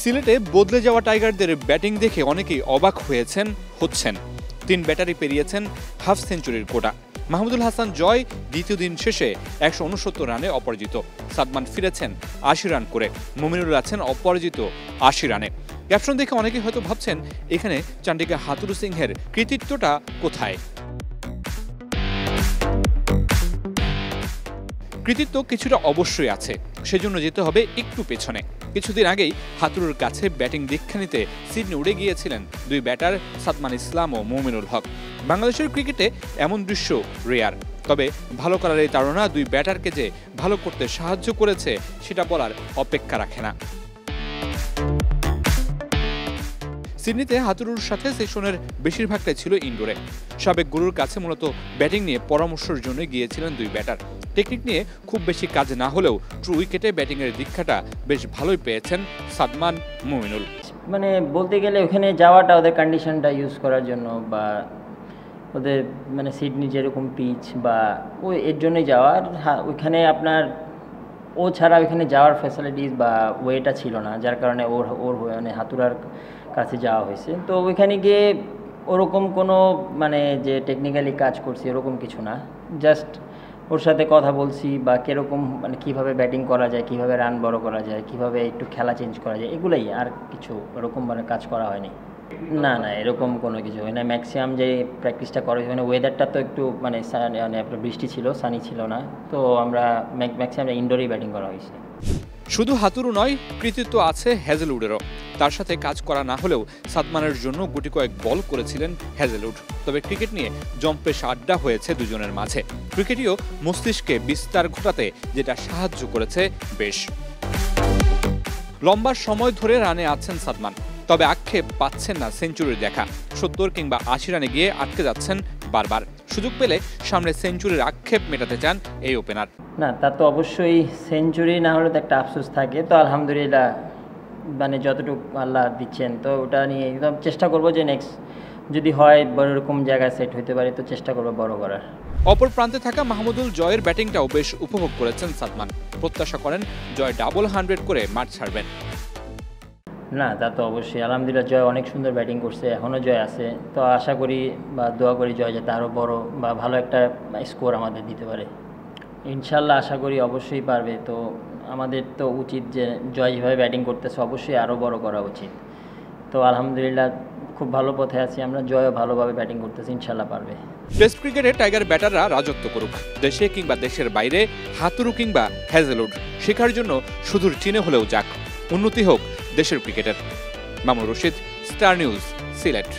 সিলেটে বদলে যাওয়া টাইগারদের ব্যাটিং দেখে অনেকেই অবাক হচ্ছেন। 3 ব্যাটারি পেরিয়েছেন হাফ সেঞ্চুরির কোটা। মাহমুদুল হাসান জয় দ্বিতীয় দিন শেষে 169 রানে অপরাজিত। সাদমান ফিরেছেন 80 রান করে। মুমিনুল আছেন অপরাজিত 80 রানে। ক্যাপশন দেখে অনেকেই হয়তো ভাবছেন এখানে চান্ডিকা হাতুরু সিংহের কৃতিত্বটা কোথায়। কৃতিত্ব কিছুটা অবশ্যই আছে, সেজন্য যেতে হবে একটু পেছনে। কিছুদিন আগেই হাতুরুর কাছে ব্যাটিং দীক্ষা নিতে সিডনি উড়ে গিয়েছিলেন 2 ব্যাটার সাদমান ইসলাম ও মুমিনুল হক। বাংলাদেশের ক্রিকেটে এমন দৃশ্য রেয়ার। তবে ভালো করার এই তাড়না 2 ব্যাটারকে যে ভালো করতে সাহায্য করেছে সেটা বলার অপেক্ষা রাখে না। সিডনিতে হাতুরুর সাথে সেশনের বেশিরভাগটাই ছিল ইনডোরে। সাবেক গুরুর কাছে মূলত ব্যাটিং নিয়ে পরামর্শের জন্য গিয়েছিলেন 2 ব্যাটার। টেকনিক নিয়ে খুব বেশি কাজ না হলেও ট্রু উইকেটে ব্যাটিংয়ের দীক্ষাটা বেশ ভালোই পেয়েছেন সাদমান, মুমিনুল। মানে বলতে গেলে ওখানে যাওয়াটা ওদের কন্ডিশনটা ইউজ করার জন্য বা ওদের মানে সিডনি যেরকম পিচ বা ওই এর জন্যই যাওয়ার। ওইখানে আপনার ও ছাড়া ওইখানে যাওয়ার ফ্যাসিলিটিস বা ওয়েটা ছিল না, যার কারণে ওর মানে হাতুরার কাছে যাওয়া হয়েছে। তো ওইখানে গিয়ে ওরকম কোনো মানে যে টেকনিক্যালি কাজ করছি ওরকম কিছু না, জাস্ট ওর সাথে কথা বলছি বা কীরকম মানে কীভাবে ব্যাটিং করা যায়, কীভাবে রান বড় করা যায়, কীভাবে একটু খেলা চেঞ্জ করা যায়, এগুলোই, আর কিছু ওরকম মানে কাজ করা হয়নি। না এরকম কোনো কিছু হয় না। ম্যাক্সিমাম যে প্র্যাকটিসটা করা হয়েছে মানে ওয়েদারটা তো একটু মানে আপনার বৃষ্টি ছিল, সানি ছিল না, তো আমরা ম্যাক্সিমাম ইনডোরেই ব্যাটিং করা হয়েছে। শুধু হাতুরু নয়, কৃতিত্ব আছে হ্যাজেলউডেরও। তার সাথে কাজ করা না হলেও সাদমানের জন্য গুটি কয়েক বল করেছিলেন হ্যাজেলউড। তবে ক্রিকেট নিয়ে জম্পেশ আড্ডা হয়েছে দুজনের মাঝে। ক্রিকেটীয় মস্তিষ্কে বিস্তার ঘটাতে যেটা সাহায্য করেছে বেশ। লম্বা সময় ধরে রানে আছেন সাদমান, তবে আক্ষেপ পাচ্ছেন না সেঞ্চুরির দেখা। 70 কিংবা 80 রানে গিয়ে আটকে যাচ্ছেন বারবার। সুযোগ পেলে সামনে সেঞ্চুরির আক্ষেপ মেটাতে চান এই ওপেনার। না, তা তো অবশ্যই, সেঞ্চুরি না হলে তো একটা আফসোস থাকে। তো আলহামদুলিল্লাহ মানে যতটুকু আল্লাহ দিচ্ছেন, তো ওটা নিয়ে একদম চেষ্টা করব যে নেক্সট যদি হয় বড় এরকম জায়গায় সেট হতে পারে তো চেষ্টা করব বড় করার। অপর প্রান্তে থাকা মাহমুদুল জয়ের ব্যাটিংটাও বেশ উপভোগ করেছেন সাদমান। প্রত্যাশা করেন জয় ডাবল 100 করে মাঠ ছাড়বেন। না, তা তো অবশ্যই, আলহামদুলিল্লাহ জয় অনেক সুন্দর ব্যাটিং করছে, এখনও জয় আছে। তো আশা করি বা দোয়া করি জয় যাতে আরও বড় বা ভালো একটা স্কোর আমাদের দিতে পারে। ইনশাল্লাহ আশা করি অবশ্যই পারবে। তো আমাদের তো উচিত যে জয় যেভাবে ব্যাটিং করতেছে অবশ্যই আরও বড় করা উচিত। তো আলহামদুলিল্লাহ খুব ভালো পথে আছি আমরা, জয়ও ভালোভাবে ব্যাটিং করতেছি, ইনশাল্লাহ পারবে। টেস্ট ক্রিকেটে টাইগার ব্যাটাররা রাজত্ব করুক, দেশে কিংবা দেশের বাইরে হাতুরু কিংবা হ্যাজেলউড শেখার জন্য সুদূর চীনে হলেও যাক। উন্নতি হোক দেশের ক্রিকেটের। Mamunur Rashid, star news, Sylhet.